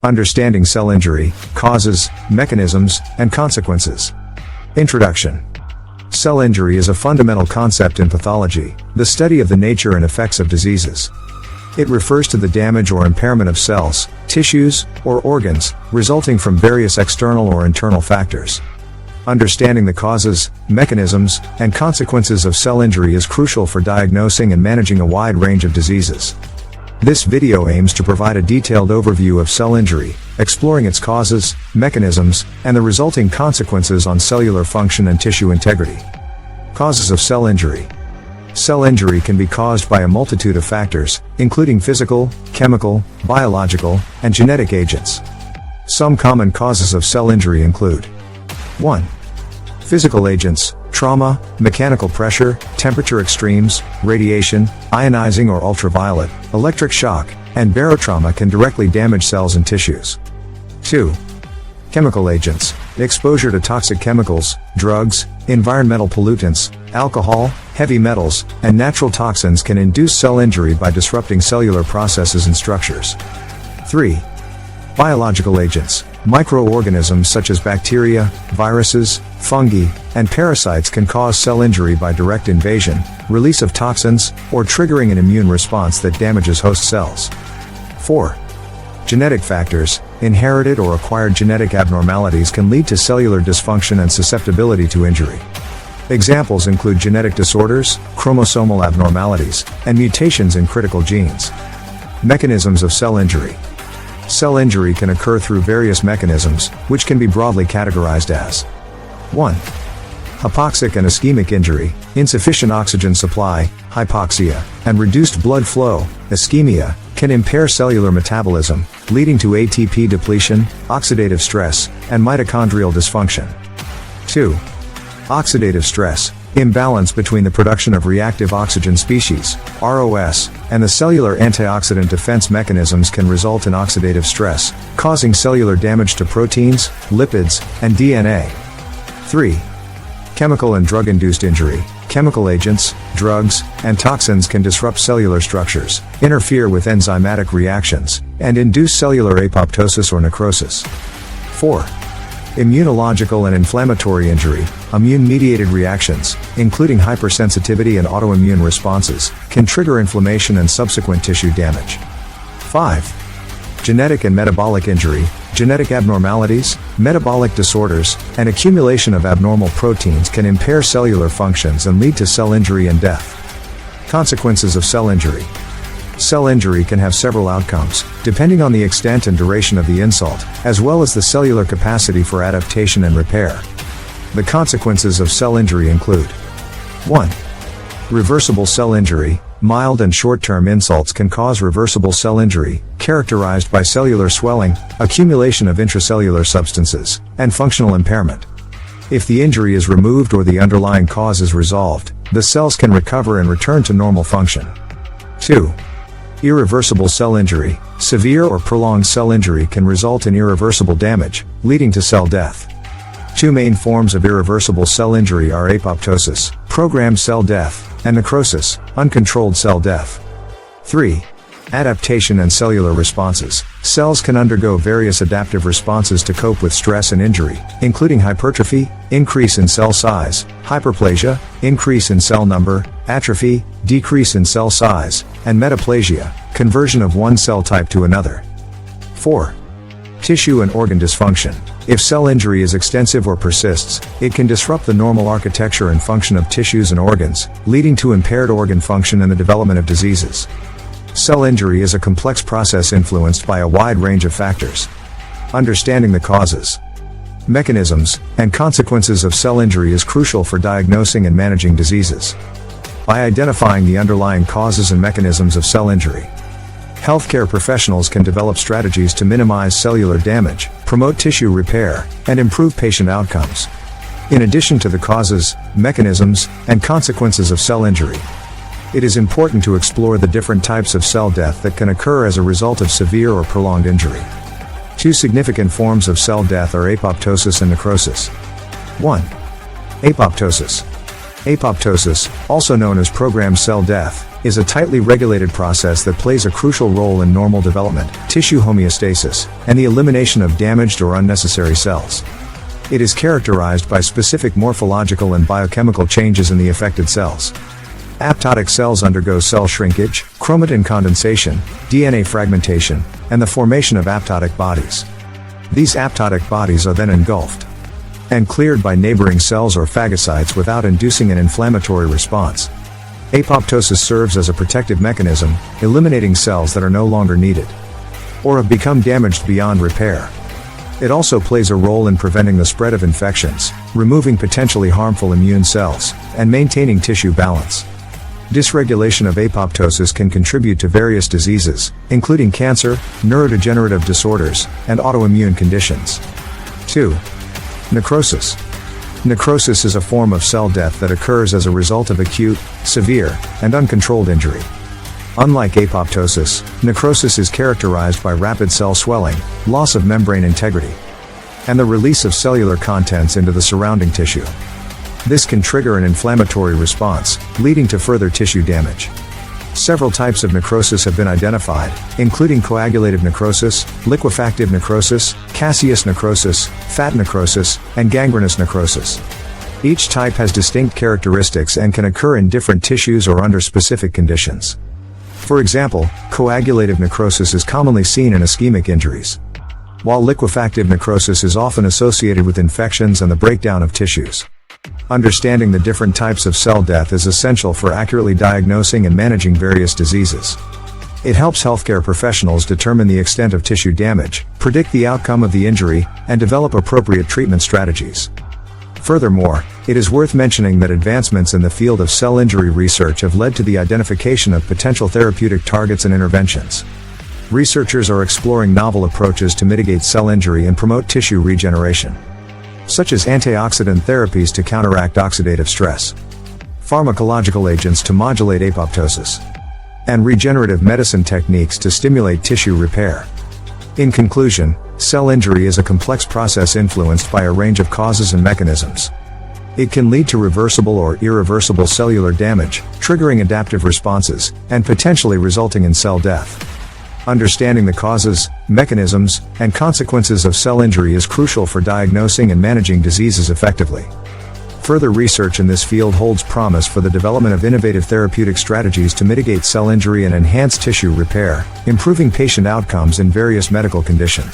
Understanding cell injury, causes, mechanisms, and consequences. Introduction. Cell injury is a fundamental concept in pathology, the study of the nature and effects of diseases. It refers to the damage or impairment of cells, tissues, or organs, resulting from various external or internal factors. Understanding the causes, mechanisms, and consequences of cell injury is crucial for diagnosing and managing a wide range of diseases. This video aims to provide a detailed overview of cell injury, exploring its causes, mechanisms, and the resulting consequences on cellular function and tissue integrity. Causes of cell injury. Cell injury can be caused by a multitude of factors, including physical, chemical, biological, and genetic agents. Some common causes of cell injury include 1. Physical agents, trauma, mechanical pressure, temperature extremes, radiation, ionizing or ultraviolet, electric shock, and barotrauma can directly damage cells and tissues. 2. Chemical agents, exposure to toxic chemicals, drugs, environmental pollutants, alcohol, heavy metals, and natural toxins can induce cell injury by disrupting cellular processes and structures. 3. Biological agents, microorganisms such as bacteria, viruses, fungi, and parasites can cause cell injury by direct invasion, release of toxins, or triggering an immune response that damages host cells. 4. Genetic factors, inherited or acquired genetic abnormalities can lead to cellular dysfunction and susceptibility to injury. Examples include genetic disorders, chromosomal abnormalities, and mutations in critical genes. Mechanisms of cell injury. Cell injury can occur through various mechanisms, which can be broadly categorized as 1. Hypoxic and ischemic injury, insufficient oxygen supply, hypoxia, and reduced blood flow, ischemia, can impair cellular metabolism, leading to ATP depletion, oxidative stress, and mitochondrial dysfunction. 2. Oxidative stress, imbalance between the production of reactive oxygen species, ROS, and the cellular antioxidant defense mechanisms can result in oxidative stress, causing cellular damage to proteins, lipids, and DNA. 3. Chemical and drug-induced injury. Chemical agents, drugs, and toxins can disrupt cellular structures, interfere with enzymatic reactions, and induce cellular apoptosis or necrosis. 4. Immunological and inflammatory injury. Immune-mediated reactions, including hypersensitivity and autoimmune responses, can trigger inflammation and subsequent tissue damage. 5. Genetic and metabolic injury. Genetic abnormalities, metabolic disorders, and accumulation of abnormal proteins can impair cellular functions and lead to cell injury and death. Consequences of cell injury. Cell injury can have several outcomes, depending on the extent and duration of the insult, as well as the cellular capacity for adaptation and repair. The consequences of cell injury include 1. Reversible cell injury. Mild and short-term insults can cause reversible cell injury, characterized by cellular swelling, accumulation of intracellular substances, and functional impairment. If the injury is removed or the underlying cause is resolved, the cells can recover and return to normal function. 2. Irreversible cell injury. Severe or prolonged cell injury can result in irreversible damage, leading to cell death. Two main forms of irreversible cell injury are apoptosis, programmed cell death, and necrosis, uncontrolled cell death. 3. Adaptation and cellular responses. Cells can undergo various adaptive responses to cope with stress and injury, including hypertrophy, increase in cell size, hyperplasia, increase in cell number, atrophy, decrease in cell size, and metaplasia, conversion of one cell type to another. 4. Tissue and organ dysfunction. If cell injury is extensive or persists, it can disrupt the normal architecture and function of tissues and organs, leading to impaired organ function and the development of diseases. Cell injury is a complex process influenced by a wide range of factors. Understanding the causes, mechanisms, and consequences of cell injury is crucial for diagnosing and managing diseases. By identifying the underlying causes and mechanisms of cell injury, healthcare professionals can develop strategies to minimize cellular damage, promote tissue repair, and improve patient outcomes. In addition to the causes, mechanisms, and consequences of cell injury, it is important to explore the different types of cell death that can occur as a result of severe or prolonged injury. Two significant forms of cell death are apoptosis and necrosis. 1. Apoptosis. Apoptosis, also known as programmed cell death, is a tightly regulated process that plays a crucial role in normal development, tissue homeostasis, and the elimination of damaged or unnecessary cells. It is characterized by specific morphological and biochemical changes in the affected cells. Apoptotic cells undergo cell shrinkage, chromatin condensation, DNA fragmentation, and the formation of apoptotic bodies. These apoptotic bodies are then engulfed and cleared by neighboring cells or phagocytes without inducing an inflammatory response. Apoptosis serves as a protective mechanism, eliminating cells that are no longer needed or have become damaged beyond repair. It also plays a role in preventing the spread of infections, removing potentially harmful immune cells, and maintaining tissue balance. Dysregulation of apoptosis can contribute to various diseases, including cancer, neurodegenerative disorders, and autoimmune conditions. 2. Necrosis. Necrosis is a form of cell death that occurs as a result of acute, severe, and uncontrolled injury. Unlike apoptosis, necrosis is characterized by rapid cell swelling, loss of membrane integrity, and the release of cellular contents into the surrounding tissue. This can trigger an inflammatory response, leading to further tissue damage. Several types of necrosis have been identified, including coagulative necrosis, liquefactive necrosis, caseous necrosis, fat necrosis, and gangrenous necrosis. Each type has distinct characteristics and can occur in different tissues or under specific conditions. For example, coagulative necrosis is commonly seen in ischemic injuries, while liquefactive necrosis is often associated with infections and the breakdown of tissues. Understanding the different types of cell death is essential for accurately diagnosing and managing various diseases. It helps healthcare professionals determine the extent of tissue damage, predict the outcome of the injury, and develop appropriate treatment strategies. Furthermore, it is worth mentioning that advancements in the field of cell injury research have led to the identification of potential therapeutic targets and interventions. Researchers are exploring novel approaches to mitigate cell injury and promote tissue regeneration, such as antioxidant therapies to counteract oxidative stress, pharmacological agents to modulate apoptosis, and regenerative medicine techniques to stimulate tissue repair. In conclusion, cell injury is a complex process influenced by a range of causes and mechanisms. It can lead to reversible or irreversible cellular damage, triggering adaptive responses, and potentially resulting in cell death. Understanding the causes, mechanisms, and consequences of cell injury is crucial for diagnosing and managing diseases effectively. Further research in this field holds promise for the development of innovative therapeutic strategies to mitigate cell injury and enhance tissue repair, improving patient outcomes in various medical conditions.